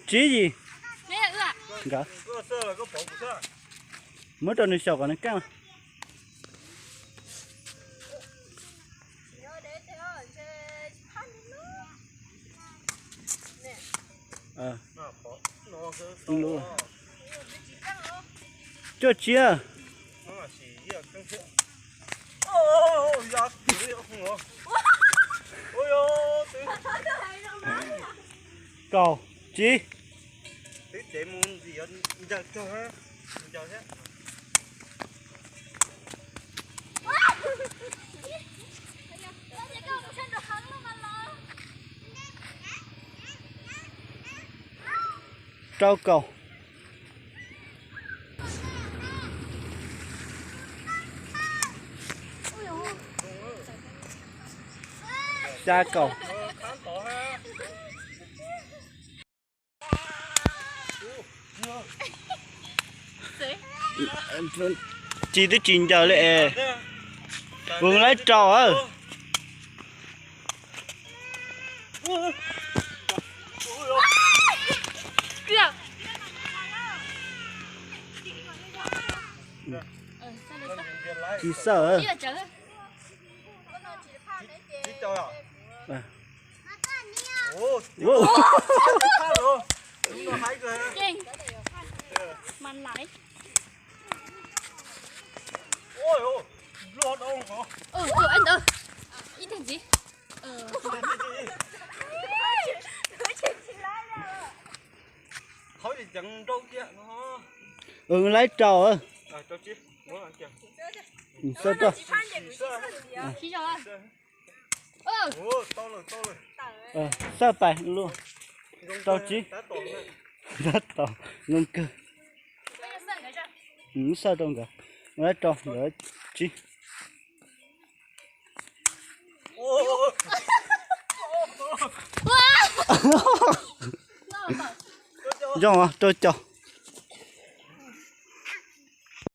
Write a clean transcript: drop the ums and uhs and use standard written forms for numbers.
Chí gì? Nè ưa. Gà. Có sơ là có phổ của sơ. Mới cho nó sọc vào nó căng. Luôn. Cho chia. Nó là xì à, căng sữa. Ôi da, tiểu không ngờ. Ôi ôi, Cầu. Chí. thế chế môn gì ăn giờ cho ha. Giờ thế. Trâu cầu. Cha cầu. Khán tỏ ha. Chỉ tới chín giờ lại. Vương lấy trò á. Kìa. Chỉ sợ. Kìa chớ. Đi chơi à? Ủa. Khá rồi. Đúng là hay rồi. Kinh. Mặn lại. Ôi ôi, lọt đâu hả? Anh ý thành gì? Hỏi thì chẳng đâu kia nó. Lấy trò á. À cho chứ, muốn ăn chưa? Sao cho? Khi cho à? Ồ, to rồi. Sao tài luôn. Trò chí. Tá tổ này. Rất to. Ngon cơ. Sao trong cả. Lấy trò nữa chí. Ôi. Dòng à, tôi cho.